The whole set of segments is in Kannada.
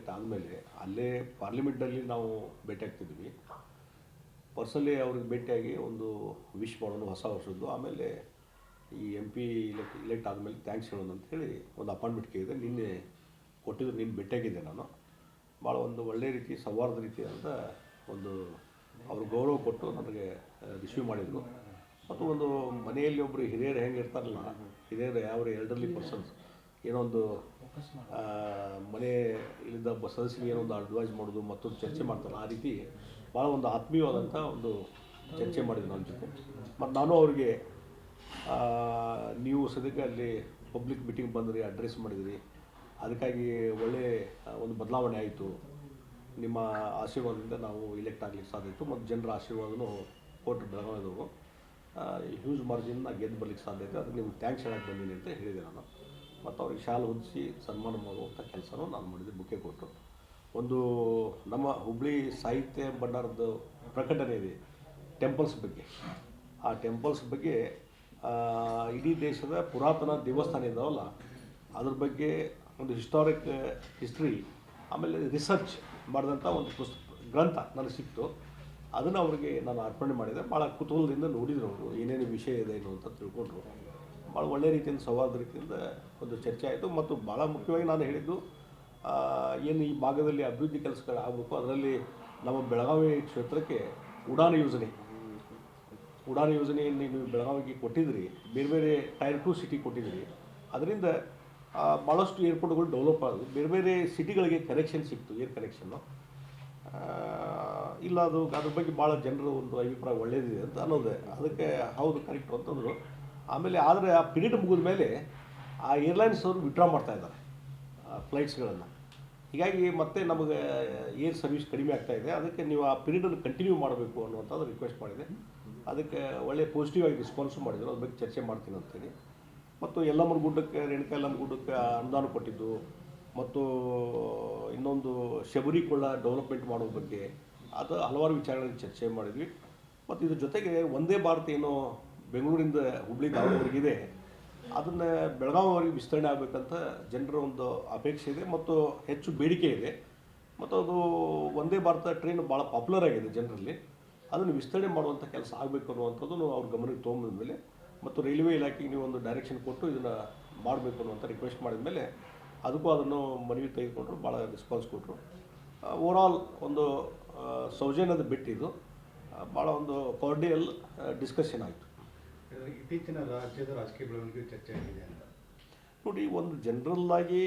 ಇಲೆಕ್ಟ್ ಆದಮೇಲೆ ಅಲ್ಲೇ ಪಾರ್ಲಿಮೆಂಟಲ್ಲಿ ನಾವು ಭೇಟಿ ಆಗ್ತಿದ್ವಿ. ಪರ್ಸನಲಿ ಅವ್ರಿಗೆ ಭೇಟಿಯಾಗಿ ಒಂದು ವಿಶ್ ಮಾಡೋಣ ಹೊಸ ವರ್ಷದ್ದು. ಆಮೇಲೆ ಈ MP ಇಲೆಕ್ಟ್ ಆದಮೇಲೆ ಥ್ಯಾಂಕ್ಸ್ ಹೇಳೋಣ ಅಂತೇಳಿ ಒಂದು ಅಪಾಯಿಂಟ್ಮೆಂಟ್ ಕೇಳಿದೆ. ನಿನ್ನೆ ಕೊಟ್ಟಿದ್ದು, ನಿನ್ನೆ ಭೇಟಿಯಾಗಿದ್ದೆ ನಾನು. ಭಾಳ ಒಂದು ಒಳ್ಳೆಯ ರೀತಿ ಸೌಹಾರ್ದ ರೀತಿಯಾದ ಒಂದು ಅವರು ಗೌರವ ಕೊಟ್ಟು ನನಗೆ ರಿಸೀವ್ ಮಾಡಿದರು. ಮತ್ತು ಒಂದು ಮನೆಯಲ್ಲಿ ಒಬ್ಬರು ಹಿರಿಯರು ಹೆಂಗೆ ಇರ್ತಾರಲ್ಲ, ಹಿರಿಯರು ಯಾವ ಎಲ್ಡರ್ಲಿ ಪರ್ಸನ್ಸ್ ಏನೋ ಒಂದು ಮನೆ ಇಲ್ಲಿಂದ ಒಬ್ಬ ಸದಸ್ಯನಿಗೆ ಏನೋ ಒಂದು ಅಡ್ವೈಸ್ ಮಾಡೋದು ಮತ್ತೊಂದು ಚರ್ಚೆ ಮಾಡ್ತಾರೆ, ಆ ರೀತಿ ಭಾಳ ಒಂದು ಆತ್ಮೀಯವಾದಂಥ ಒಂದು ಚರ್ಚೆ ಮಾಡಿದ್ರು ನನ್ನ ಜೊತೆ. ಮತ್ತು ನಾನು ಅವರಿಗೆ ನೀವು ಸದ್ಯಕ್ಕೆ ಅಲ್ಲಿ ಪಬ್ಲಿಕ್ ಮೀಟಿಂಗ್ ಬಂದ್ರಿ, ಅಡ್ರೆಸ್ ಮಾಡಿದ್ರಿ, ಅದಕ್ಕಾಗಿ ಒಳ್ಳೆಯ ಒಂದು ಬದಲಾವಣೆ ಆಯಿತು, ನಿಮ್ಮ ಆಶೀರ್ವಾದದಿಂದ ನಾವು ಇಲೆಕ್ಟ್ ಆಗಲಿಕ್ಕೆ ಸಾಧ್ಯ ಇತ್ತು, ಮತ್ತು ಜನರ ಆಶೀರ್ವಾದನೂ ಕೊಟ್ಟು ಬೆಳಗಾವಿದವರು ಹ್ಯೂಜ್ ಮಾರ್ಜಿನ್ ಗೆದ್ದು ಬರಲಿಕ್ಕೆ ಸಾಧ್ಯ ಇತ್ತು, ಅದಕ್ಕೆ ನಿಮ್ಗೆ ಥ್ಯಾಂಕ್ಸ್ ಹೇಳಕ್ಕೆ ಬಂದೀನಿ ಅಂತ ಹೇಳಿದೆ ನಾನು. ಮತ್ತು ಅವ್ರಿಗೆ ಶಾಲು ಹೊದಿಸಿ ಸನ್ಮಾನ ಮಾಡುವಂಥ ಕೆಲಸನೂ ನಾನು ಮಾಡಿದೆ. ಬುಕ್ಕೆ ಕೊಟ್ಟು ಒಂದು ನಮ್ಮ ಹುಬ್ಬಳ್ಳಿ ಸಾಹಿತ್ಯ ಭಂಡಾರದ ಪ್ರಕಟಣೆ ಇದೆ ಟೆಂಪಲ್ಸ್ ಬಗ್ಗೆ. ಆ ಟೆಂಪಲ್ಸ್ ಬಗ್ಗೆ ಇಡೀ ದೇಶದ ಪುರಾತನ ದೇವಸ್ಥಾನ ಇದ್ದಾವಲ್ಲ, ಅದ್ರ ಬಗ್ಗೆ ಒಂದು ಹಿಸ್ಟ್ರಿ ಆಮೇಲೆ ರಿಸರ್ಚ್ ಮಾಡಿದಂಥ ಒಂದು ಗ್ರಂಥ ನನಗೆ ಸಿಕ್ತು. ಅದನ್ನು ಅವರಿಗೆ ನಾನು ಅರ್ಪಣೆ ಮಾಡಿದೆ. ಭಾಳ ಕುತೂಹಲದಿಂದ ನೋಡಿದ್ರು ಅವರು, ಏನೇನು ವಿಷಯ ಇದೆ ಏನು ಅಂತ ತಿಳ್ಕೊಂಡ್ರು. ಭಾಳ ಒಳ್ಳೆಯ ರೀತಿಯಿಂದ ಸೌಹಾರ್ದ ರೀತಿಯಿಂದ ಒಂದು ಚರ್ಚೆ ಆಯಿತು. ಮತ್ತು ಭಾಳ ಮುಖ್ಯವಾಗಿ ನಾನು ಹೇಳಿದ್ದು, ಏನು ಈ ಭಾಗದಲ್ಲಿ ಅಭಿವೃದ್ಧಿ ಕೆಲಸಗಳು ಆಗಬೇಕು, ಅದರಲ್ಲಿ ನಮ್ಮ ಬೆಳಗಾವಿ ಕ್ಷೇತ್ರಕ್ಕೆ ಉಡಾನ್ ಯೋಜನೆಯನ್ನು ನೀವು ಬೆಳಗಾವಿಗೆ ಕೊಟ್ಟಿದ್ರಿ, ಬೇರೆ ಬೇರೆ ಟೈರ್ 2 ಸಿಟಿ ಕೊಟ್ಟಿದ್ರಿ. ಅದರಿಂದ ಭಾಳಷ್ಟು ಏರ್ಪೋರ್ಟ್ಗಳು ಡೆವಲಪ್ ಆದವು, ಬೇರೆ ಬೇರೆ ಸಿಟಿಗಳಿಗೆ ಕನೆಕ್ಷನ್ ಸಿಕ್ತು, ಏರ್ ಕನೆಕ್ಷನ್ನು ಇಲ್ಲ. ಅದ್ರ ಬಗ್ಗೆ ಭಾಳ ಜನರ ಒಂದು ಅಭಿಪ್ರಾಯ ಒಳ್ಳೆಯದಿದೆ ಅಂತ ಅನ್ನೋದು, ಅದಕ್ಕೆ ಹೌದು ಕರೆಕ್ಟು ಅಂತಂದರು. ಆಮೇಲೆ ಆದರೆ ಆ ಪೀರಿಯಡ್ ಮುಗಿದ ಮೇಲೆ ಆ ಏರ್ಲೈನ್ಸ್ ಅವರು ವಿಡ್ರಾ ಮಾಡ್ತಾಯಿದ್ದಾರೆ ಫ್ಲೈಟ್ಸ್ಗಳನ್ನು. ಹೀಗಾಗಿ ಮತ್ತೆ ನಮಗೆ ಏರ್ ಸರ್ವಿಸ್ ಕಡಿಮೆ ಆಗ್ತಾಯಿದೆ, ಅದಕ್ಕೆ ನೀವು ಆ ಪೀರಿಯಡನ್ನು ಕಂಟಿನ್ಯೂ ಮಾಡಬೇಕು ಅನ್ನುವಂಥದ್ದು ರಿಕ್ವೆಸ್ಟ್ ಮಾಡಿದೆ. ಅದಕ್ಕೆ ಒಳ್ಳೆಯ ಪಾಸಿಟಿವ್ ಆಗಿ ರೆಸ್ಪಾನ್ಸು ಮಾಡಿದರು. ಅದ್ರ ಬಗ್ಗೆ ಚರ್ಚೆ ಮಾಡ್ತೀನಿ ಅಂತೇಳಿ. ಮತ್ತು ಯಲ್ಲಮ್ಮನ ಗುಡ್ಡಕ್ಕೆ, ರೇಣುಕಾ ಯಲ್ಲಮ್ಮ ಗುಡ್ಡಕ್ಕೆ ಅನುದಾನ ಕೊಟ್ಟಿದ್ದು, ಮತ್ತು ಇನ್ನೊಂದು ಶಬರಿಕೊಳ್ಳ ಡೆವಲಪ್ಮೆಂಟ್ ಮಾಡೋ ಬಗ್ಗೆ, ಅದು ಹಲವಾರು ವಿಚಾರಗಳಲ್ಲಿ ಚರ್ಚೆ ಮಾಡಿದ್ವಿ. ಮತ್ತು ಇದ್ರ ಜೊತೆಗೆ ಒಂದೇ ಭಾರತ ಏನೋ ಬೆಂಗಳೂರಿಂದ ಹುಬ್ಬಳ್ಳಿ ಧಾರವಾಡವರೆಗಿದೆ, ಅದನ್ನು ಬೆಳಗಾವಿವರೆಗೆ ವಿಸ್ತರಣೆ ಆಗಬೇಕಂತ ಜನರ ಒಂದು ಅಪೇಕ್ಷೆ ಇದೆ ಮತ್ತು ಹೆಚ್ಚು ಬೇಡಿಕೆ ಇದೆ. ಮತ್ತು ಅದು ಒಂದೇ ಭಾರತ ಟ್ರೈನ್ ಭಾಳ ಪಾಪ್ಯುಲರ್ ಆಗಿದೆ ಜನರಲ್ಲಿ, ಅದನ್ನು ವಿಸ್ತರಣೆ ಮಾಡುವಂಥ ಕೆಲಸ ಆಗಬೇಕು ಅನ್ನುವಂಥದ್ದು ಅವ್ರ ಗಮನಕ್ಕೆ ತೊಗೊಂಬಂದ ಮೇಲೆ, ಮತ್ತು ರೈಲ್ವೆ ಇಲಾಖೆಗೆ ನೀವು ಒಂದು ಡೈರೆಕ್ಷನ್ ಕೊಟ್ಟು ಇದನ್ನು ಮಾಡಬೇಕು ಅನ್ನುವಂಥ ರಿಕ್ವೆಸ್ಟ್ ಮಾಡಿದ ಮೇಲೆ ಅದಕ್ಕೂ ಅದನ್ನು ಮನವಿ ತೆಗೆದುಕೊಂಡ್ರು, ಭಾಳ ರೆಸ್ಪಾನ್ಸ್ ಕೊಟ್ಟರು. ಓವರಾಲ್ ಒಂದು ಸೌಜನ್ಯದ ಬಿಟ್ಟಿದ್ದು ಭಾಳ ಒಂದು ಕಾರ್ಡಿಯಲ್ ಡಿಸ್ಕಷನ್ ಆಯಿತು. ಇತ್ತೀಚಿನ ರಾಜ್ಯದ ರಾಜಕೀಯ ಬೆಳವಣಿಗೆ ಚರ್ಚೆ ಆಗಿದೆ ಅಂತ ನೋಡಿ, ಒಂದು ಜನರಲ್ಲಾಗಿ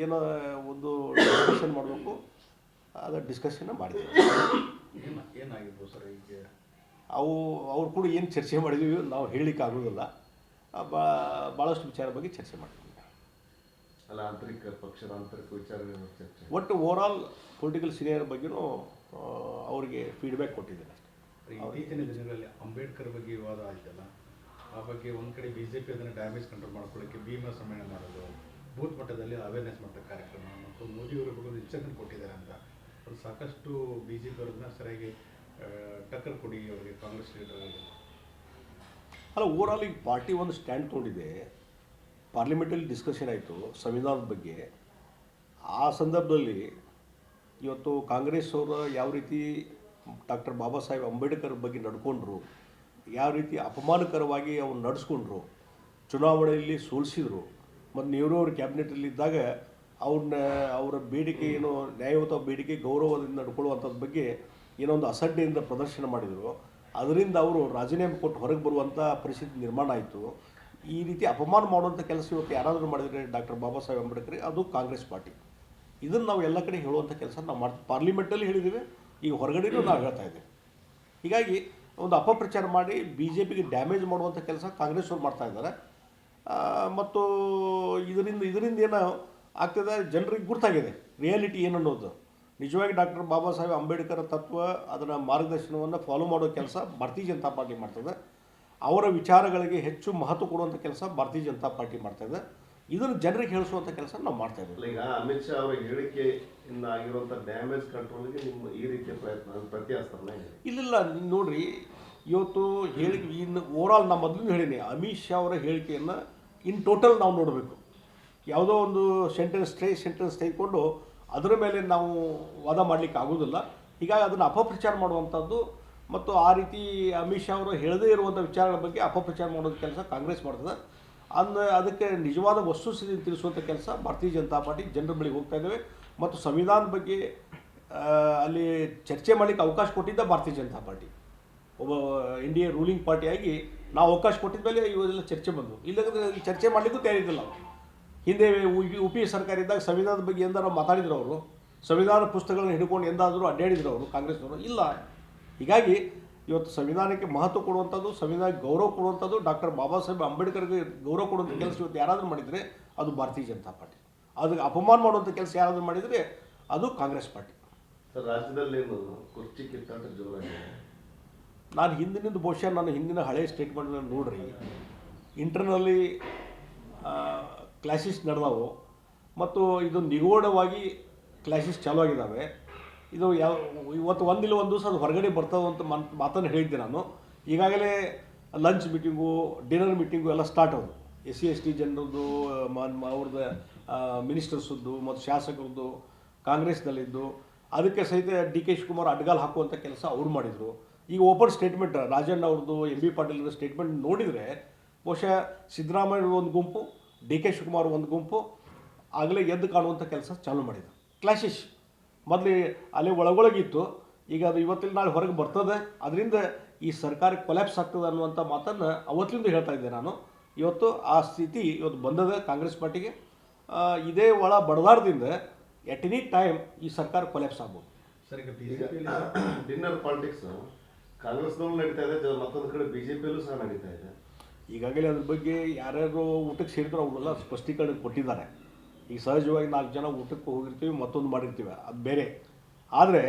ಏನೋ ಒಂದು ಡಿಸ್ಕಷನ್ ಮಾಡಬೇಕು, ಅದು ಡಿಸ್ಕಷನ್ನ ಮಾಡಿದ್ದೀವಿ. ಏನಾಗಿರ್ಬೋದು ಸರ್? ಈಗ ಅವ್ರು ಕೂಡ ಏನು ಚರ್ಚೆ ಮಾಡಿದ್ದೀವಿ ನಾವು ಹೇಳಲಿಕ್ಕೆ ಆಗೋದಿಲ್ಲ. ಭಾಳಷ್ಟು ವಿಚಾರ ಬಗ್ಗೆ ಚರ್ಚೆ ಮಾಡಿದ್ದೀವಿ. ಅಲ್ಲ, ಪಕ್ಷದ ಆಂತರಿಕ ವಿಚಾರ ಚರ್ಚೆ, ಒಟ್ಟು ಓವರಾಲ್ ಪೊಲಿಟಿಕಲ್ ಸೀನಿಯರ್ ಬಗ್ಗೆನೂ ಅವರಿಗೆ ಫೀಡ್ಬ್ಯಾಕ್ ಕೊಟ್ಟಿದ್ದೇನೆ ಅಷ್ಟೇ. ಇತ್ತೀಚಿನ ದಿನಗಳಲ್ಲಿ ಅಂಬೇಡ್ಕರ್ ಬಗ್ಗೆ ವಿವಾದ ಆಯ್ತಲ್ಲ, ಆ ಬಗ್ಗೆ ಒಂದು ಕಡೆ BJP ಅದನ್ನು ಡ್ಯಾಮೇಜ್ ಕಂಟ್ರೋಲ್ ಮಾಡ್ಕೊಳ್ಳೋಕ್ಕೆ ಭೀಮ ಸಮ್ಮೇಳನ ಮಾಡೋದು, ಬೂತ್ ಮಟ್ಟದಲ್ಲಿ ಅವೇರ್ನೆಸ್ ಮಾಡೋ ಕಾರ್ಯಕ್ರಮ, ಮತ್ತು ಮೋದಿಯವರ ಬಗ್ಗೆ ಒಂದು ಇನ್ಸ್ಟ್ರಕ್ಷನ್ ಕೊಟ್ಟಿದ್ದಾರೆ ಅಂತ, ಅದು ಸಾಕಷ್ಟು BJP ಅವ್ರನ್ನ ಸರಿಯಾಗಿ ಟಕ್ಕರ್ ಕೊಡಿ ಅವರಿಗೆ, ಕಾಂಗ್ರೆಸ್ ಲೀಡರ್. ಅಲ್ಲ, ಓವರಾಲ್ ಈಗ ಪಾರ್ಟಿ ಒಂದು ಸ್ಟ್ಯಾಂಡ್ ತೊಗೊಂಡಿದೆ. ಪಾರ್ಲಿಮೆಂಟಲ್ಲಿ ಡಿಸ್ಕಷನ್ ಆಯಿತು ಸಂವಿಧಾನದ ಬಗ್ಗೆ. ಆ ಸಂದರ್ಭದಲ್ಲಿ ಇವತ್ತು ಕಾಂಗ್ರೆಸ್ ಅವರು ಯಾವ ರೀತಿ ಡಾಕ್ಟರ್ ಬಾಬಾ ಸಾಹೇಬ್ ಅಂಬೇಡ್ಕರ್ ಬಗ್ಗೆ ನಡ್ಕೊಂಡ್ರು, ಯಾವ ರೀತಿ ಅಪಮಾನಕರವಾಗಿ ಅವ್ರು ನಡೆಸ್ಕೊಂಡ್ರು, ಚುನಾವಣೆಯಲ್ಲಿ ಸೋಲಿಸಿದ್ರು, ಮತ್ತು ನೆಹರು ಅವ್ರ ಕ್ಯಾಬಿನೆಟಲ್ಲಿದ್ದಾಗ ಅವರ ಬೇಡಿಕೆ ಏನೋ ನ್ಯಾಯಯುತ ಬೇಡಿಕೆ ಗೌರವದಿಂದ ನಡ್ಕೊಳ್ಳುವಂಥದ್ದು ಬಗ್ಗೆ ಏನೋ ಒಂದು ಅಸಡ್ಡೆಯಿಂದ ಪ್ರದರ್ಶನ ಮಾಡಿದರು. ಅದರಿಂದ ಅವರು ರಾಜೀನಾಮೆ ಕೊಟ್ಟು ಹೊರಗೆ ಬರುವಂಥ ಪರಿಸ್ಥಿತಿ ನಿರ್ಮಾಣ ಆಯಿತು. ಈ ರೀತಿ ಅಪಮಾನ ಮಾಡುವಂಥ ಕೆಲಸ ಇವತ್ತು ಯಾರಾದರೂ ಮಾಡಿದರೆ ಡಾಕ್ಟರ್ ಬಾಬಾ ಸಾಹೇಬ್ ಅಂಬೇಡ್ಕರ್, ಅದು ಕಾಂಗ್ರೆಸ್ ಪಾರ್ಟಿ. ಇದನ್ನು ನಾವು ಎಲ್ಲ ಕಡೆ ಹೇಳುವಂಥ ಕೆಲಸ ನಾವು ಮಾಡ್ತೀವಿ. ಪಾರ್ಲಿಮೆಂಟಲ್ಲಿ ಹೇಳಿದ್ದೀವಿ, ಈಗ ಹೊರಗಡೆಯೂ ನಾವು ಹೇಳ್ತಾ ಇದ್ದೀವಿ. ಹೀಗಾಗಿ ಒಂದು ಅಪಪ್ರಚಾರ ಮಾಡಿ BJPಗೆ ಡ್ಯಾಮೇಜ್ ಮಾಡುವಂಥ ಕೆಲಸ ಕಾಂಗ್ರೆಸ್ ಅವ್ರು ಮಾಡ್ತಾ ಇದ್ದಾರೆ. ಮತ್ತು ಇದರಿಂದ ಏನೋ ಆಗ್ತದೆ, ಜನರಿಗೆ ಗುರ್ತಾಗಿದೆ ರಿಯಾಲಿಟಿ ಏನು ಅನ್ನೋದು. ನಿಜವಾಗಿ ಡಾಕ್ಟರ್ ಬಾಬಾ ಸಾಹೇಬ್ ಅಂಬೇಡ್ಕರ್ ತತ್ವ, ಅದರ ಮಾರ್ಗದರ್ಶನವನ್ನು ಫಾಲೋ ಮಾಡೋ ಕೆಲಸ ಭಾರತೀಯ ಜನತಾ ಪಾರ್ಟಿ ಮಾಡ್ತದೆ. ಅವರ ವಿಚಾರಗಳಿಗೆ ಹೆಚ್ಚು ಮಹತ್ವ ಕೊಡುವಂಥ ಕೆಲಸ ಭಾರತೀಯ ಜನತಾ ಪಾರ್ಟಿ ಮಾಡ್ತಾಯಿದೆ. ಇದನ್ನು ಜನರಿಗೆ ಹೇಳಿಸುವಂಥ ಕೆಲಸ ನಾವು ಮಾಡ್ತಾ ಇದ್ದೀವಿ. ಈಗ ಅಮಿತ್ ಶಾ ಅವರ ಹೇಳಿಕೆಯಿಂದ ಆಗಿರುವಂಥ ಡ್ಯಾಮೇಜ್ ಕಂಟ್ರೋಲ್ಗೆ ನಿಮ್ಮ ಈ ರೀತಿಯ ಪ್ರತ್ಯಾಸ್ತರಣ ಇಲ್ಲ. ನೋಡಿರಿ, ಇವತ್ತು ಹೇಳಿಕೆ ಇನ್ನು ಓವರಾಲ್ ನಾನು ಮೊದಲು ಹೇಳೀನಿ, ಅಮಿತ್ ಶಾ ಅವರ ಹೇಳಿಕೆಯನ್ನು ಇನ್ ಟೋಟಲ್ ನಾವು ನೋಡಬೇಕು. ಯಾವುದೋ ಒಂದು ಸೆಂಟೆನ್ಸ್ ತೆಗೆದುಕೊಂಡು ಅದರ ಮೇಲೆ ನಾವು ವಾದ ಮಾಡಲಿಕ್ಕೆ ಆಗೋದಿಲ್ಲ. ಹೀಗಾಗಿ ಅದನ್ನು ಅಪಪ್ರಚಾರ ಮಾಡುವಂಥದ್ದು ಮತ್ತು ಆ ರೀತಿ ಅಮಿತ್ ಶಾ ಅವರು ಹೇಳದೇ ಇರುವಂಥ ವಿಚಾರಗಳ ಬಗ್ಗೆ ಅಪಪ್ರಚಾರ ಮಾಡೋದು ಕೆಲಸ ಕಾಂಗ್ರೆಸ್ ಮಾಡ್ತದೆ. ಅದಕ್ಕೆ ನಿಜವಾದ ವಸ್ತುಸ್ಥಿತಿ ತಿಳಿಸುವಂಥ ಕೆಲಸ ಭಾರತೀಯ ಜನತಾ ಪಾರ್ಟಿ ಜನರ ಬಳಿಗೆ ಹೋಗ್ತಾ ಇದ್ದೇವೆ. ಮತ್ತು ಸಂವಿಧಾನದ ಬಗ್ಗೆ ಅಲ್ಲಿ ಚರ್ಚೆ ಮಾಡಲಿಕ್ಕೆ ಅವಕಾಶ ಕೊಟ್ಟಿದ್ದ ಭಾರತೀಯ ಜನತಾ ಪಾರ್ಟಿ, ಒಬ್ಬ ಇಂಡಿಯಾ ರೂಲಿಂಗ್ ಪಾರ್ಟಿಯಾಗಿ ನಾವು ಅವಕಾಶ ಕೊಟ್ಟಿದ್ದ ಮೇಲೆ ಇವೆಲ್ಲ ಚರ್ಚೆ ಬಂದವು. ಇಲ್ಲದ್ರೆ ಈ ಚರ್ಚೆ ಮಾಡಲಿಕ್ಕೂ ತಯಾರಿದ್ದಿಲ್ಲ ಅವರು. ಹಿಂದೆ UP ಸರ್ಕಾರ ಇದ್ದಾಗ ಸಂವಿಧಾನದ ಬಗ್ಗೆ ಎಂದಾರು ಮಾತಾಡಿದ್ರು ಅವರು, ಸಂವಿಧಾನ ಪುಸ್ತಕಗಳನ್ನು ಹಿಡ್ಕೊಂಡು ಎಂದಾದರೂ ಅಡ್ಡಾಡಿದ್ರು ಅವರು ಕಾಂಗ್ರೆಸ್ನವರು ಇಲ್ಲ. ಹೀಗಾಗಿ ಇವತ್ತು ಸಂವಿಧಾನಕ್ಕೆ ಮಹತ್ವ ಕೊಡುವಂಥದ್ದು, ಸಂವಿಧಾನಕ್ಕೆ ಗೌರವ ಕೊಡುವಂಥದ್ದು, ಡಾಕ್ಟರ್ ಬಾಬಾ ಸಾಹೇಬ್ ಅಂಬೇಡ್ಕರ್ಗೆ ಗೌರವ ಕೊಡುವಂಥ ಕೆಲಸ ಇವತ್ತು ಯಾರಾದರೂ ಮಾಡಿದರೆ ಅದು ಭಾರತೀಯ ಜನತಾ ಪಾರ್ಟಿ. ಅದಕ್ಕೆ ಅಪಮಾನ ಮಾಡುವಂಥ ಕೆಲಸ ಯಾರಾದರೂ ಮಾಡಿದರೆ ಅದು ಕಾಂಗ್ರೆಸ್ ಪಾರ್ಟಿ. ಸರ್, ರಾಜ್ಯದಲ್ಲೇನು ಕುರ್ಚಿ ಕಿತ್ತಾಟ ಜೋರಾಗಿದೆ. ನಾನು ಹಿಂದಿನಿಂದ ಬಹುಶಃ ನಾನು ಹಿಂದಿನ ಹಳೆಯ ಸ್ಟೇಟ್ಮೆಂಟ್ಗಳನ್ನು ನೋಡ್ರಿ, ಇಂಟರ್ನಲ್ಲಿ ಕ್ಲಾಸಸ್ ನಡೆದವು ಮತ್ತು ಇದು ನಿಗೂಢವಾಗಿ ಕ್ಲಾಸಸ್ ಚಾಲೂ ಆಗಿದ್ದಾವೆ. ಇದು ಇವತ್ತು ಒಂದಿಲ್ಲ ಒಂದು ದಿವಸ ಅದು ಹೊರಗಡೆ ಬರ್ತದೆ ಅಂತ ಮಾತನ್ನು ಹೇಳಿದ್ದೆ ನಾನು. ಈಗಾಗಲೇ ಲಂಚ್ ಮೀಟಿಂಗು, ಡಿನ್ನರ್ ಮೀಟಿಂಗು ಎಲ್ಲ ಸ್ಟಾರ್ಟ್ ಆದವು. SC/ST ಜನರದ್ದು, ಅವ್ರದ್ದು ಮಿನಿಸ್ಟರ್ಸದ್ದು ಮತ್ತು ಶಾಸಕರದ್ದು, ಕಾಂಗ್ರೆಸ್ನಲ್ಲಿದ್ದು, ಅದಕ್ಕೆ ಸಹಿತ DK ಶಿವಕುಮಾರ್ ಅಡ್ಗಾಲ್ ಹಾಕುವಂಥ ಕೆಲಸ ಅವ್ರು ಮಾಡಿದರು. ಈಗ ಓಪನ್ ಸ್ಟೇಟ್ಮೆಂಟ್ ರಾಜಣ್ಣ ಅವ್ರದ್ದು, MB ಪಾಟೀಲ್ ಸ್ಟೇಟ್ಮೆಂಟ್ ನೋಡಿದರೆ ಬಹುಶಃ ಸಿದ್ದರಾಮಯ್ಯ ಒಂದು ಗುಂಪು, DK ಶಿವಕುಮಾರ್ ಒಂದು ಗುಂಪು ಆಗಲೇ ಎದ್ದು ಕಾಣುವಂಥ ಕೆಲಸ ಚಾಲೂ ಮಾಡಿದ್ರು. ಕ್ಲಾಶಸ್ ಮೊದಲು ಅಲ್ಲೇ ಒಳಗೊಳಗಿತ್ತು, ಈಗ ಅದು ಇವತ್ತಿನ ನಾಳೆ ಹೊರಗೆ ಬರ್ತದೆ. ಅದರಿಂದ ಈ ಸರ್ಕಾರಕ್ಕೆ ಕೊಲ್ಯಾಪ್ಸ್ ಆಗ್ತದೆ ಅನ್ನುವಂಥ ಮಾತನ್ನು ಅವತ್ತಿಂದ ಹೇಳ್ತಾ ಇದ್ದೆ ನಾನು. ಇವತ್ತು ಆ ಸ್ಥಿತಿ ಇವತ್ತು ಬಂದದ ಕಾಂಗ್ರೆಸ್ ಪಾರ್ಟಿಗೆ. ಇದೇ ಒಳ ಬಡದಾರದಿಂದ ಎಟ್ ಎನಿ ಟೈಮ್ ಈ ಸರ್ಕಾರ ಕೊಲ್ಯಾಪ್ಸ್ ಆಗ್ಬೋದು. ಸರ್, ಈಗ ಈಗ ಬಿಜೆಪಿಯಲ್ಲಿ ಡಿನ್ನರ್ ಪಾಲಿಟಿಕ್ಸ್ ಕಾಂಗ್ರೆಸ್ನಲ್ಲೂ ನಡೀತಾ ಇದೆ, ಮತ್ತೊಂದು ಕಡೆ BJPಯಲ್ಲೂ ಸಹ ನಡೀತಾ ಇದೆ. ಈಗಾಗಲೇ ಅದ್ರ ಬಗ್ಗೆ ಯಾರ್ಯಾರು ಊಟಕ್ಕೆ ಸೇರಿದ್ರು ಅವರೆಲ್ಲ ಸ್ಪಷ್ಟೀಕರಣ ಕೊಟ್ಟಿದ್ದಾರೆ. ಈಗ ಸಹಜವಾಗಿ 4 ಜನ ಊಟಕ್ಕೆ ಹೋಗಿರ್ತೀವಿ, ಮತ್ತೊಂದು ಮಾಡಿರ್ತೀವಿ, ಅದು ಬೇರೆ. ಆದರೆ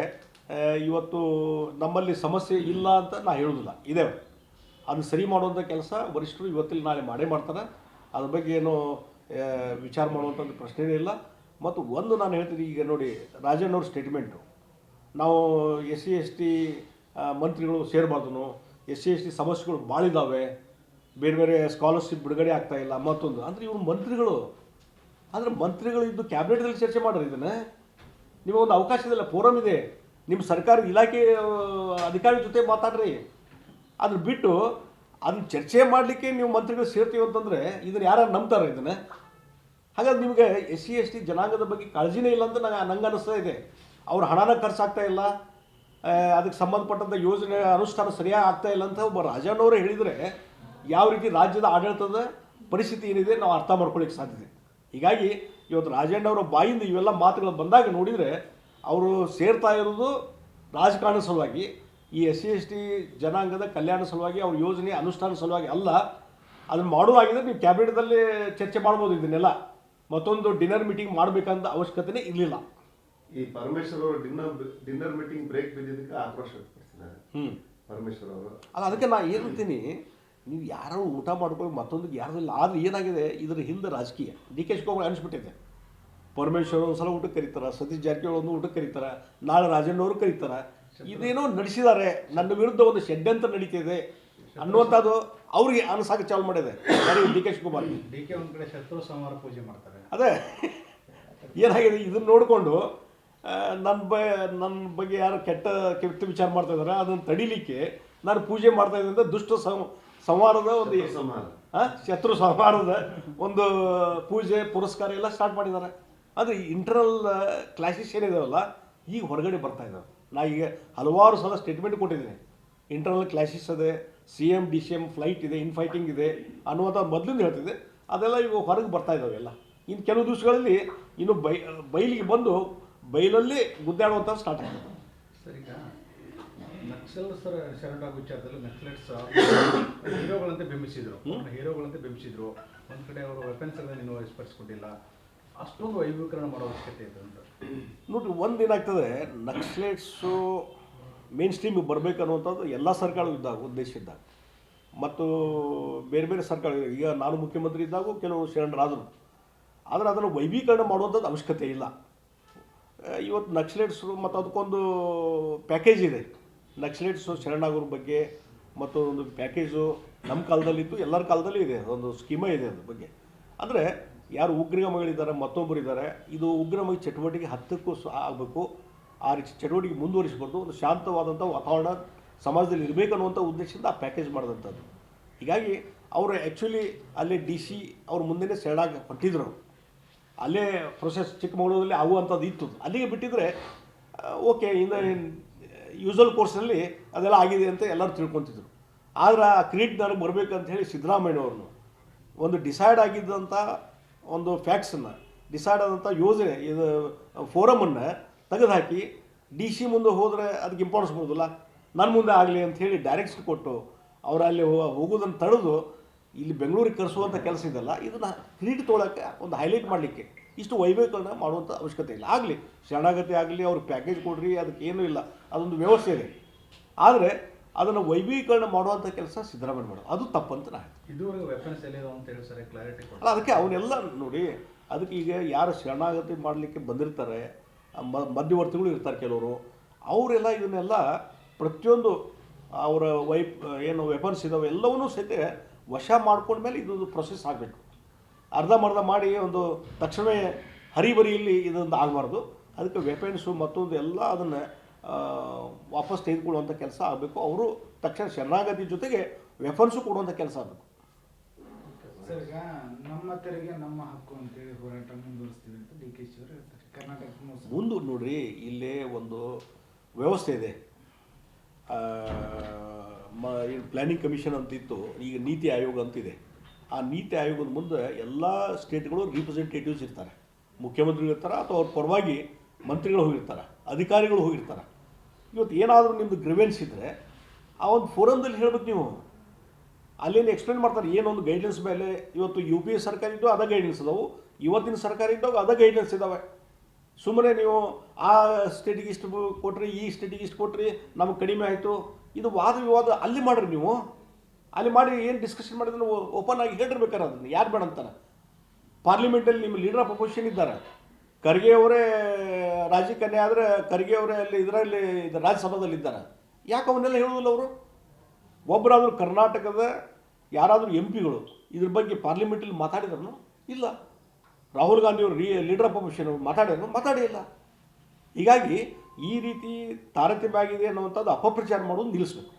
ಇವತ್ತು ನಮ್ಮಲ್ಲಿ ಸಮಸ್ಯೆ ಇಲ್ಲ ಅಂತ ನಾ ಹೇಳೋದಿಲ್ಲ, ಇದೆ. ಅದನ್ನು ಸರಿ ಮಾಡುವಂಥ ಕೆಲಸ ವರಿಷ್ಠರು ಇವತ್ತಿಲ್ಲ ನಾಳೆ ಮಾಡೇ ಮಾಡ್ತಾರೆ. ಅದ್ರ ಬಗ್ಗೆ ಏನು ವಿಚಾರ ಮಾಡುವಂಥದ್ದು ಪ್ರಶ್ನೆಯೇ ಇಲ್ಲ. ಮತ್ತು ಒಂದು ನಾನು ಹೇಳ್ತೀನಿ, ಈಗ ನೋಡಿ ರಾಜಣ್ಣವ್ರ ಸ್ಟೇಟ್ಮೆಂಟು, ನಾವು SC/ST ಮಂತ್ರಿಗಳು ಸೇರಬಾರ್ದು, SC/ST ಸಮಸ್ಯೆಗಳು ಭಾಳ ಇದ್ದಾವೆ, ಬೇರೆ ಬೇರೆ ಸ್ಕಾಲರ್ಶಿಪ್ ಬಿಡುಗಡೆ ಆಗ್ತಾ ಇಲ್ಲ, ಮತ್ತೊಂದು ಅಂದರೆ ಇವರು ಮಂತ್ರಿಗಳು. ಆದರೆ ಮಂತ್ರಿಗಳು ಇದ್ದು ಕ್ಯಾಬಿನೆಟ್ದಲ್ಲಿ ಚರ್ಚೆ ಮಾಡ್ರಿ, ಇದನ್ನು ನಿಮಗೊಂದು ಅವಕಾಶ ಇದೆಲ್ಲ, ಫೋರಮ್ ಇದೆ, ನಿಮ್ಮ ಸರ್ಕಾರದ ಇಲಾಖೆ ಅಧಿಕಾರಿ ಜೊತೆ ಮಾತಾಡ್ರಿ. ಅದ್ರ ಬಿಟ್ಟು ಅದನ್ನ ಚರ್ಚೆ ಮಾಡಲಿಕ್ಕೆ ನೀವು ಮಂತ್ರಿಗಳು ಸೇರ್ತೀವಿ ಅಂತಂದರೆ ಇದನ್ನು ಯಾರು ನಂಬ್ತಾರೆ ಇದನ್ನು? ಹಾಗಾಗಿ ನಿಮಗೆ SC/ST ಜನಾಂಗದ ಬಗ್ಗೆ ಕಾಳಜಿನೇ ಇಲ್ಲ ಅಂತ ನಂಗೆ ಅನ್ನಿಸ್ತಾ ಇದೆ. ಅವ್ರ ಹಣನ ಖರ್ಚಾಗ್ತಾ ಇಲ್ಲ, ಅದಕ್ಕೆ ಸಂಬಂಧಪಟ್ಟಂಥ ಯೋಜನೆ ಅನುಷ್ಠಾನ ಸರಿಯಾಗಿ ಆಗ್ತಾ ಇಲ್ಲ ಅಂತ ಒಬ್ಬ ರಾಜಣ್ಣವರೇ ಹೇಳಿದರೆ ಯಾವ ರೀತಿ ರಾಜ್ಯದ ಆಡಳಿತದ ಪರಿಸ್ಥಿತಿ ಏನಿದೆ ನಾವು ಅರ್ಥ ಮಾಡ್ಕೊಳ್ಳಿಕ್ಕೆ ಸಾಧ್ಯತೆ. ಹೀಗಾಗಿ ಇವತ್ತು ರಾಜಣ್ಣವರ ಬಾಯಿಂದ ಇವೆಲ್ಲ ಮಾತುಗಳು ಬಂದಾಗ ನೋಡಿದರೆ ಅವರು ಸೇರ್ತಾ ಇರೋದು ರಾಜಕಾರಣ ಸಲುವಾಗಿ, ಈ SC/ST ಜನಾಂಗದ ಕಲ್ಯಾಣ ಸಲುವಾಗಿ, ಅವ್ರ ಯೋಜನೆ ಅನುಷ್ಠಾನ ಸಲುವಾಗಿ ಅಲ್ಲ. ಅದನ್ನು ಮಾಡೋದಾಗಿದ್ರೆ ನೀವು ಕ್ಯಾಬಿನೆಟ್ದಲ್ಲಿ ಚರ್ಚೆ ಮಾಡ್ಬೋದು ಇದನ್ನೆಲ್ಲ. ಮತ್ತೊಂದು ಡಿನ್ನರ್ ಮೀಟಿಂಗ್ ಮಾಡಬೇಕಂತ ಅವಶ್ಯಕತೆನೇ ಇರಲಿಲ್ಲ. ಈ ಪರಮೇಶ್ವರ್ ಅವರು ಡಿನ್ನರ್ ಮೀಟಿಂಗ್ ಬ್ರೇಕ್ ಬಿದ್ದಿದ್ದಕ್ಕೆ ಆಕ್ರೋಶ ವ್ಯಕ್ತಪಡಿಸಿದ್ದಾರೆ ಪರಮೇಶ್ವರ್ ಅವರು. ಅಲ್ಲ, ಅದಕ್ಕೆ ನಾನು ಏನಂತೀನಿ, ನೀವು ಯಾರು ಊಟ ಮಾಡ್ಕೊಂಡು ಮತ್ತೊಂದಿಗೆ ಯಾರು ಇಲ್ಲ. ಆದರೆ ಏನಾಗಿದೆ, ಇದರ ಹಿಂದೆ ರಾಜಕೀಯ. DK ಶಿವಕುಮಾರ್ ಅನಿಸ್ಬಿಟ್ಟಿದೆ. ಪರಮೇಶ್ವರ್ ಒಂದು ಸಲ ಊಟಕ್ಕೆ ಕರೀತಾರೆ, ಸತೀಶ್ ಜಾರಕಿಹೊಳಿ ಒಂದು ಊಟಕ್ಕೆ ಕರೀತಾರೆ, ನಾಳೆ ರಾಜಣ್ಣವರು ಕರೀತಾರೆ. ಇದೇನೋ ನಡೆಸಿದ್ದಾರೆ, ನನ್ನ ವಿರುದ್ಧ ಒಂದು ಷಡ್ಯಂತ್ರ ನಡೀತಿದೆ ಅನ್ನುವಂಥದ್ದು ಅವ್ರಿಗೆ ಅನಿಸಕ್ಕೆ ಚಾಲು ಮಾಡಿದೆ DK ಶಿವಕುಮಾರ್. DK ಒಂದು ಕಡೆ ಶತ್ರು ಸಂಹಾರ ಪೂಜೆ ಮಾಡ್ತಾರೆ. ಅದೇ ಏನಾಗಿದೆ, ಇದನ್ನು ನೋಡಿಕೊಂಡು ನನ್ನ ಬಗ್ಗೆ ಯಾರು ಕೆಟ್ಟ ವಿಚಾರ ಮಾಡ್ತಾ ಇದ್ದಾರೆ, ಅದನ್ನು ತಡಿಲಿಕ್ಕೆ ನಾನು ಪೂಜೆ ಮಾಡ್ತಾ ಇದ್ದೆ ಅಂತ ದುಷ್ಟ ಸಂಹಾರದ ಒಂದು ಶತ್ರು ಸಂಹಾರದ ಒಂದು ಪೂಜೆ ಪುರಸ್ಕಾರ ಎಲ್ಲ ಸ್ಟಾರ್ಟ್ ಮಾಡಿದ್ದಾರೆ. ಆದರೆ ಇಂಟರ್ನಲ್ ಕ್ಲಾಸಸ್ ಏನಿದಾವಲ್ಲ ಈಗ ಹೊರಗಡೆ ಬರ್ತಾ ಇದ್ದಾವೆ. ನಾ ಈಗ ಹಲವಾರು ಸಲ ಸ್ಟೇಟ್ಮೆಂಟ್ ಕೊಟ್ಟಿದ್ದೀನಿ, ಇಂಟರ್ನಲ್ ಕ್ಲಾಸಸ್ ಇದೆ, CM DCM ಫ್ಲೈಟ್ ಇದೆ, ಇನ್ಫೈಟಿಂಗ್ ಇದೆ ಅನ್ನುವಂಥ ಮೊದಲಿಂದ ಹೇಳ್ತಿದ್ದೆ. ಅದೆಲ್ಲ ಈಗ ಹೊರಗೆ ಬರ್ತಾ ಇದ್ದಾವೆ ಎಲ್ಲ. ಇನ್ನು ಕೆಲವು ದಿವಸಗಳಲ್ಲಿ ಇನ್ನು ಬೈಲಿಗೆ ಬಂದು ಬೈಲಲ್ಲಿ ಗುದ್ದಾಡುವಂಥದ್ದು ಸ್ಟಾರ್ಟ್ ಆಗ್ತದೆ. ಸರ್, ಈಗ ನಕ್ಸಲ್ ಶರಣಾಗೋ ವಿಚಾರದಲ್ಲಿ ನಕ್ಸಲೈಟ್ಸ್ ಹೀರೋಗಳಂತೆ ಬಿಂಬಿಸಿದ್ರು. ಒಂದು ಕಡೆ ಅವರು ವೆಪನ್ಸ್ ಎಲ್ಲ ಇನ್ನೂ ಸ್ಪರ್ಶಿಸ್ಕೊಂಡಿಲ್ಲ. ಅಷ್ಟೊಂದು ವೈಭವೀಕರಣ ಮಾಡೋ ಅವಶ್ಯಕತೆ ಇದೆ ಅಂತ ನೋಡಿರಿ. ಒಂದೇನಾಗ್ತದೆ, ನಕ್ಸಲೈಟ್ಸು ಮೇನ್ ಸ್ಟ್ರೀಮಿಗೆ ಬರಬೇಕನ್ನುವಂಥದ್ದು ಎಲ್ಲ ಸರ್ಕಾರಗಳು ಇದ್ದಾಗ ಉದ್ದೇಶ ಇದ್ದಾಗ, ಮತ್ತು ಬೇರೆ ಬೇರೆ ಸರ್ಕಾರಗಳು, ಈಗ ನಾನು ಮುಖ್ಯಮಂತ್ರಿ ಇದ್ದಾಗೂ ಕೆಲವು ಶರಣರಾದರು. ಆದರೆ ಅದನ್ನು ವೈಭೀಕರಣ ಮಾಡುವಂಥದ್ದು ಅವಶ್ಯಕತೆ ಇಲ್ಲ. ಇವತ್ತು ನಕ್ಸಲೈಟ್ಸು ಮತ್ತು ಅದಕ್ಕೊಂದು ಪ್ಯಾಕೇಜ್ ಇದೆ. ನಕ್ಸಲೈಟ್ಸು ಶರಣಾಗೋರ ಬಗ್ಗೆ ಮತ್ತು ಒಂದು ಪ್ಯಾಕೇಜು ನಮ್ಮ ಕಾಲದಲ್ಲಿದ್ದು, ಎಲ್ಲರ ಕಾಲದಲ್ಲೂ ಇದೆ, ಒಂದು ಸ್ಕೀಮೇ ಇದೆ ಅದ್ರ ಬಗ್ಗೆ. ಅಂದರೆ ಯಾರು ಉಗ್ರಗಾಮಿಗಳಿದ್ದಾರೆ ಮತ್ತೊಬ್ಬರು ಇದ್ದಾರೆ, ಇದು ಉಗ್ರಗಾಮಿ ಚಟುವಟಿಕೆ ಹತ್ತಕ್ಕೂ ಆಗಬೇಕು. ಆ ರೀತಿ ಚಟುವಟಿಕೆ ಮುಂದುವರಿಸಬಾರ್ದು. ಒಂದು ಶಾಂತವಾದಂಥ ವಾತಾವರಣ ಸಮಾಜದಲ್ಲಿ ಇರಬೇಕು ಅನ್ನುವಂಥ ಉದ್ದೇಶದಿಂದ ಆ ಪ್ಯಾಕೇಜ್ ಮಾಡಿದಂಥದ್ದು. ಹೀಗಾಗಿ ಅವರು ಆ್ಯಕ್ಚುಲಿ ಅಲ್ಲೇ ಡಿ ಸಿ ಅವ್ರ ಮುಂದೆನೇ ಸೆರಡಾಗಿ ಕೊಟ್ಟಿದ್ರು. ಅಲ್ಲೇ ಪ್ರೊಸೆಸ್ ಚಿಕ್ಕಮಗಳೂರಲ್ಲಿ ಆಗುವಂಥದ್ದು ಇತ್ತು. ಅಲ್ಲಿಗೆ ಬಿಟ್ಟಿದ್ರೆ ಓಕೆ, ಇನ್ನು ಯೂಸಲ್ ಕೋರ್ಸ್ನಲ್ಲಿ ಅದೆಲ್ಲ ಆಗಿದೆ ಅಂತ ಎಲ್ಲರೂ ತಿಳ್ಕೊತಿದ್ರು. ಆದರೆ ಆ ಕ್ರೀಟ್ ನನಗೆ ಬರಬೇಕಂತ ಹೇಳಿ ಸಿದ್ದರಾಮಯ್ಯವ್ರನ್ನು ಒಂದು ಡಿಸೈಡ್ ಆಗಿದ್ದಂಥ ಒಂದು ಫ್ಯಾಕ್ಟ್ಸನ್ನು, ಡಿಸೈಡ್ ಆದಂಥ ಯೋಜನೆ, ಇದು ಫೋರಮನ್ನು ತೆಗೆದುಹಾಕಿ ಡಿ ಸಿ ಮುಂದೆ ಹೋದರೆ ಅದಕ್ಕೆ ಇಂಪಾರ್ಟೆನ್ಸ್ ಬರೋದಿಲ್ಲ, ನನ್ನ ಮುಂದೆ ಆಗಲಿ ಅಂಥೇಳಿ ಡೈರೆಕ್ಷನ್ ಕೊಟ್ಟು ಅವರು ಅಲ್ಲಿ ಹೋಗೋದನ್ನು ತಡೆದು ಇಲ್ಲಿ ಬೆಂಗಳೂರಿಗೆ ಕರೆಸುವಂಥ ಕೆಲಸ ಇದೆಲ್ಲ, ಇದನ್ನು ಕ್ರೀಟ್ ತೊಗೊಳಕ್ಕೆ ಒಂದು ಹೈಲೈಟ್ ಮಾಡಲಿಕ್ಕೆ ಇಷ್ಟು ವೈಭವೀಕರಣ ಮಾಡುವಂಥ ಅವಶ್ಯಕತೆ ಇಲ್ಲ. ಆಗಲಿ ಶರಣಾಗತಿ ಆಗಲಿ, ಅವ್ರಿಗೆ ಪ್ಯಾಕೇಜ್ ಕೊಡ್ರಿ, ಅದಕ್ಕೆ ಏನೂ ಇಲ್ಲ, ಅದೊಂದು ವ್ಯವಸ್ಥೆ ಇದೆ. ಆದರೆ ಅದನ್ನು ವೈಭವೀಕರಣ ಮಾಡುವಂಥ ಕೆಲಸ ಸಿದ್ದರಾಮಯ್ಯ ಮಾಡೋದು ಅದು ತಪ್ಪಂತ ನಾನು ಇದುವರೆಗೂ ವೆಪನ್ಸ್ ಎಲ್ಲಿದಾವೆ ಅಂತ ಹೇಳಿ ಸರ್ ಕ್ಲಾರಿಟಿ ಅಲ್ಲ. ಅದಕ್ಕೆ ಅವನ್ನೆಲ್ಲ ನೋಡಿ, ಅದಕ್ಕೆ ಈಗ ಯಾರು ಶರಣಾಗತಿ ಮಾಡಲಿಕ್ಕೆ ಬಂದಿರ್ತಾರೆ, ಮಧ್ಯವರ್ತಿಗಳು ಇರ್ತಾರೆ ಕೆಲವರು, ಅವರೆಲ್ಲ ಇದನ್ನೆಲ್ಲ ಪ್ರತಿಯೊಂದು ಅವರ ಏನು ವೆಪನ್ಸ್ ಇದ್ದಾವೆ ಎಲ್ಲವನ್ನೂ ಸಹಿತ ವಶ ಮಾಡ್ಕೊಂಡ್ಮೇಲೆ ಇದು ಪ್ರೊಸೆಸ್ ಆಗಬೇಕು. ಅರ್ಧಂಬರ್ಧ ಮಾಡಿ ಒಂದು ತಕ್ಷಣವೇ ಹರಿಬರಿಯಲ್ಲಿ ಇದೊಂದು ಆಗಬಾರ್ದು. ಅದಕ್ಕೆ ವೆಪನ್ಸು ಮತ್ತೊಂದು ಎಲ್ಲ ಅದನ್ನು ವಾಪಸ್ ತೆಗೆದುಕೊಳ್ಳುವಂಥ ಕೆಲಸ ಆಗಬೇಕು. ಅವರು ತಕ್ಷಣ ಶರಣಾಗತಿ ಜೊತೆಗೆ ವೆಪನ್ಸು ಕೊಡುವಂಥ ಕೆಲಸ ಆಗಬೇಕು. ಸರ್, ಈಗ ನಮ್ಮ ತೆರಿಗೆ ನಮ್ಮ ಹಕ್ಕು ಅಂತೇಳಿ ಹೋರಾಟ ಮುಂದುವರಿಸ್ತೀವಿ ಅಂತ ಡಿ ಕೆ ಶಿ ಅವರು ಹೇಳ್ತಾರೆ. ಕರ್ನಾಟಕ ಮುಂದೆ ನೋಡ್ರಿ, ಇಲ್ಲೇ ಒಂದು ವ್ಯವಸ್ಥೆ ಇದೆ. ಪ್ಲ್ಯಾನಿಂಗ್ ಕಮಿಷನ್ ಅಂತಿತ್ತು, ಈಗ ನೀತಿ ಆಯೋಗ ಅಂತಿದೆ. ಆ ನೀತಿ ಆಯೋಗದ ಮುಂದೆ ಎಲ್ಲ ಸ್ಟೇಟ್ಗಳು ರಿಪ್ರೆಸೆಂಟೇಟಿವ್ಸ್ ಇರ್ತಾರೆ. ಮುಖ್ಯಮಂತ್ರಿಗಳು ಇರ್ತಾರೆ, ಅಥವಾ ಅವ್ರ ಪರವಾಗಿ ಮಂತ್ರಿಗಳು ಹೋಗಿರ್ತಾರೆ, ಅಧಿಕಾರಿಗಳು ಹೋಗಿರ್ತಾರೆ. ಇವತ್ತು ಏನಾದರೂ ನಿಮ್ಮದು ಗ್ರಿವೆನ್ಸ್ ಇದ್ದರೆ ಆ ಒಂದು ಫೋರಮ್ದಲ್ಲಿ ಹೇಳ್ಬೇಕು ನೀವು. ಅಲ್ಲೇನು ಎಕ್ಸ್ಪ್ಲೇನ್ ಮಾಡ್ತಾರೆ ಏನೊಂದು ಗೈಡ್ಲೈನ್ಸ್ ಮೇಲೆ. ಇವತ್ತು ಯು ಪಿ ಎ ಸರ್ಕಾರ ಇದ್ದು ಅದೇ ಗೈಡ್ಲೈನ್ಸ್ ಇದಾವೆ, ಇವತ್ತಿನ ಸರ್ಕಾರ ಇದ್ದಾಗ ಅದೇ ಗೈಡ್ಲೈನ್ಸ್ ಇದ್ದಾವೆ. ಸುಮ್ಮನೆ ನೀವು ಆ ಸ್ಟೇಟಿಗೆ ಇಷ್ಟು ಕೊಟ್ರಿ, ಈ ಸ್ಟೇಟಿಗೆ ಇಷ್ಟು ಕೊಟ್ರಿ, ನಮಗೆ ಕಡಿಮೆ ಆಯಿತು, ಇದು ವಾದ ವಿವಾದ ಅಲ್ಲಿ ಮಾಡಿರಿ ನೀವು. ಅಲ್ಲಿ ಮಾಡಿ ಏನು ಡಿಸ್ಕಷನ್ ಮಾಡಿದ್ರೆ ಓಪನ್ ಆಗಿ ಹೇಳಿರ್ಬೇಕಾರೆ ಅದನ್ನು ಯಾರು ಬೇಡ ಅಂತಾರೆ. ಪಾರ್ಲಿಮೆಂಟಲ್ಲಿ ನಿಮ್ಮ ಲೀಡರ್ ಆಫ್ ಅಪೋಸಿಷನ್ ಇದ್ದಾರೆ, ಖರ್ಗೆ ಅವರೇ ರಾಜಕನ್ಯೆ ಆದರೆ ಖರ್ಗೆ ಅವರೇ ಅಲ್ಲಿ ಇದರಲ್ಲಿ ರಾಜ್ಯಸಭಾದಲ್ಲಿದ್ದಾರೆ. ಯಾಕೆ ಅವನ್ನೆಲ್ಲ ಹೇಳೋದಿಲ್ಲ ಅವರು? ಒಬ್ಬರಾದರೂ ಕರ್ನಾಟಕದ ಯಾರಾದರೂ ಎಂ ಪಿಗಳು ಇದ್ರ ಬಗ್ಗೆ ಪಾರ್ಲಿಮೆಂಟಲ್ಲಿ ಮಾತಾಡಿದ್ರು? ಇಲ್ಲ. ರಾಹುಲ್ ಗಾಂಧಿಯವರು ಲೀಡರ್ ಆಫ್ ಅಪೋಸಿಷನ್ ಅವರು ಮಾತಾಡೇ ಇಲ್ಲ. ಹೀಗಾಗಿ ಈ ರೀತಿ ತಾರತಮ್ಯ ಆಗಿದೆ ಅನ್ನುವಂಥದ್ದು ಅಪಪ್ರಚಾರ ಮಾಡೋದು ನಿಲ್ಲಿಸಬೇಕು.